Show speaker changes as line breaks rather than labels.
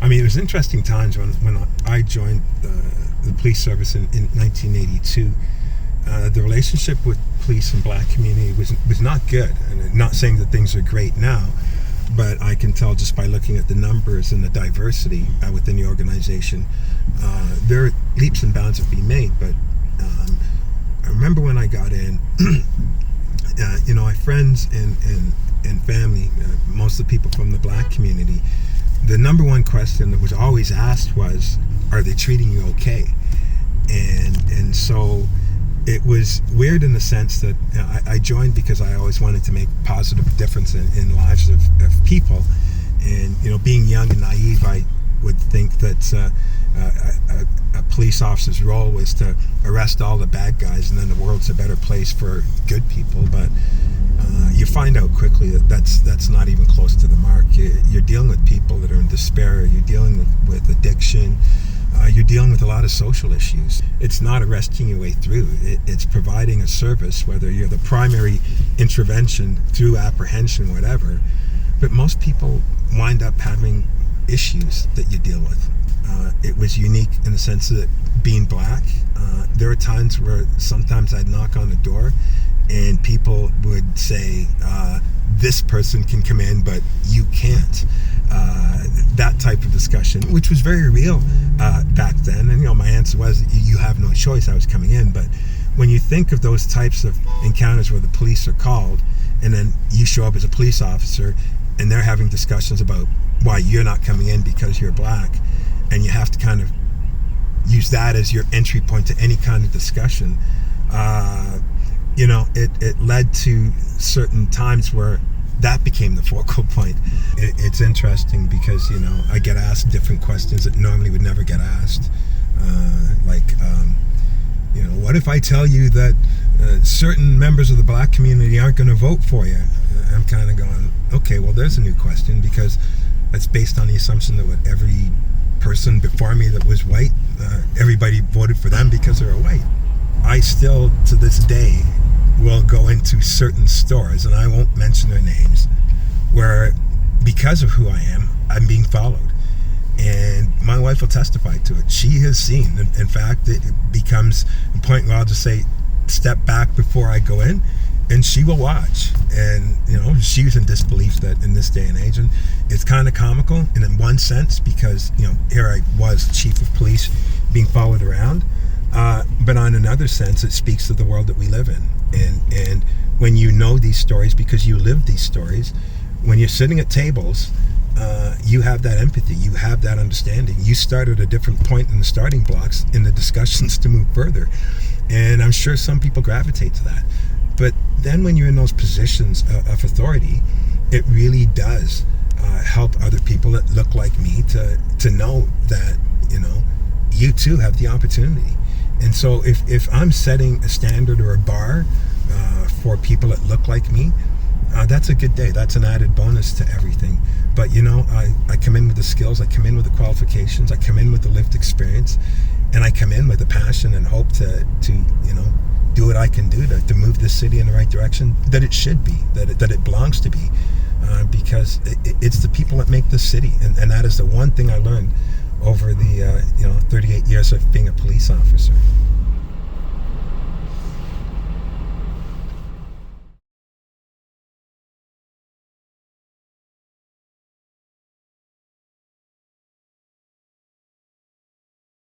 I mean, it was interesting times when I joined the police service in 1982. The relationship with police and black community was not good. And I'm not saying that things are great now, but I can tell just by looking at the numbers and the diversity within the organization, there are leaps and bounds have been made. But I remember when I got in, my friends and family, most of the people from the black community, the number one question that was always asked was, are they treating you okay? And so it was weird in the sense that I joined because I always wanted to make a positive difference in lives of people. And, being young and naive, I would think that a police officer's role was to arrest all the bad guys and then the world's a better place for good people. But you find out quickly that that's not even close to the mark. You're dealing with people that are in despair. You're dealing with addiction. You're dealing with a lot of social issues. It's not arresting your way through. It's providing a service, whether you're the primary intervention through apprehension, whatever. But most people wind up having issues that you deal with. It was unique in the sense that being black, there are times where sometimes I'd knock on the door and people would say, this person can come in, but you can't. That type of discussion, which was very real back then. And, my answer was, you have no choice, I was coming in. But when you think of those types of encounters where the police are called, and then you show up as a police officer, and they're having discussions about why you're not coming in because you're black, and you have to kind of use that as your entry point to any kind of discussion, it led to certain times where that became the focal point. It's interesting because, I get asked different questions that normally would never get asked. What if I tell you that certain members of the black community aren't going to vote for you? I'm kind of going, okay, well, there's a new question, because it's based on the assumption that every person before me that was white, everybody voted for them because they were white. I still, to this day, will go into certain stores, and I won't mention their names, where because of who I am, I'm being followed. And my wife will testify to it. She has seen, in fact, it becomes a point where I'll just say, step back before I go in, and she will watch. And, she was in disbelief that in this day and age, and it's kind of comical, and in one sense, because, here I was chief of police being followed around. But on another sense, it speaks to the world that we live in. And when you know these stories, because you live these stories, when you're sitting at tables, you have that empathy, you have that understanding. You start at a different point in the starting blocks in the discussions to move further. And I'm sure some people gravitate to that. But then when you're in those positions of authority, it really does help other people that look like me to know that, you too have the opportunity. And so if I'm setting a standard or a bar for people that look like me, that's a good day. That's an added bonus to everything. But, I come in with the skills, I come in with the qualifications, I come in with the lived experience, and I come in with the passion and hope to do what I can do to move this city in the right direction that it should be, that it belongs to be, because it's the people that make this city. And that is the one thing I learned over the 38 years of being a police officer.